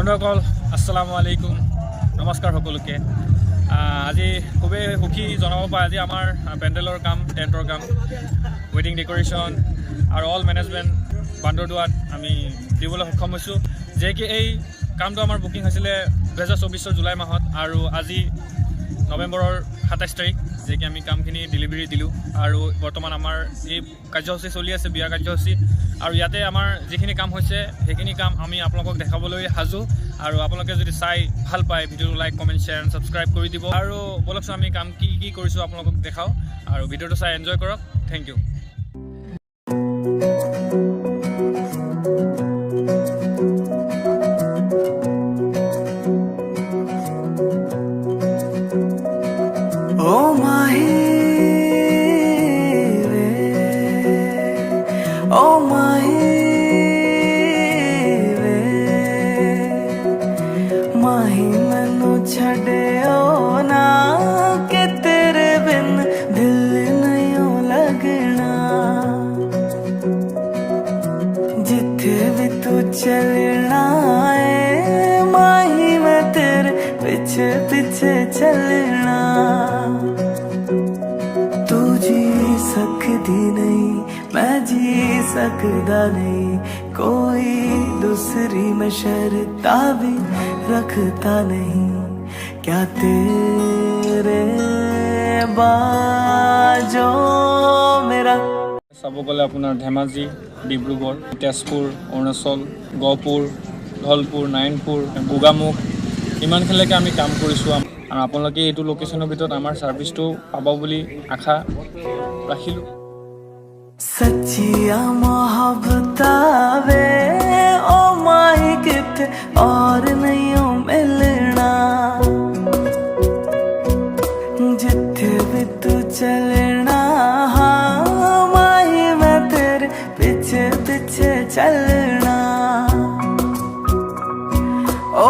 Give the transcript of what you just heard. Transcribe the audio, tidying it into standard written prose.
বন্ধুসকল আসসালামু আলাইকুম নমস্কাৰ সকলোকে আজি খুবেই সুখী জনাব পাই আজি আমাৰ পেণ্ডেলৰ কাম টেণ্টৰ কাম ৱেডিং ডেকৰেশ্যন আৰু অল মেনেজমেণ্ট বান্দৰদুৱাত আমি দিবলৈ সক্ষম হৈছোঁ যে কি এই কামটো আমাৰ বুকিং হৈছিলে 2024 জুলাই মাহত আৰু আজি নৱেম্বৰৰ 27 তাৰিখ যে কি আমি কামখিনি ডেলিভাৰী দিলোঁ আৰু বৰ্তমান আমাৰ এই কাৰ্যসূচী চলি আছে বিয়া কাৰ্যসূচী আৰু ইয়াতে আমাৰ যিখিনি কাম হৈছে সেইখিনি কাম আমি আপোনালোকক দেখাবলৈ সাজু আৰু আপোনালোকে যদি চাই ভাল পায় ভিডিঅ'টো like comment share and subscribe কৰি দিব আৰু বলকচোন আমি কাম কি কৰিছোঁ আপোনালোকক দেখাওঁ আৰু ভিডিঅ'টো চাই এনজয় কৰক থেংক ইউ माही मैनू छड़ियो ना के तेरे बिन दिल नहीं लगना जिथे भी तू चलना है माही मैं तेरे पीछे पीछे चलना तू जी सकती नहीं मैं जी सकदा नहीं कोई दूसरी में शर्ता भी रखता नहीं क्या तेरे बाजो मेरा চাব গ'লে আপোনাৰ ধেমাজি ডিব্ৰুগড় তেজপুৰ অৰুণাচল গহপুৰ ধলপুৰ নাৰায়ণপুৰ গোগামুখ ইমানখিনিলৈকে আমি কাম কৰিছোঁ আৰু আপোনালোকে এইটো লোকেশ্যনৰ ভিতৰত আমাৰ ছাৰ্ভিচটো পাব বুলি আশা ৰাখিলোঁ सच्चिया मोहब्बत वे ओ माही किथे और नहीं मिलना जिथे भी तू चलना हाँ माही मैं तेरे पीछे पीछे चलना ओ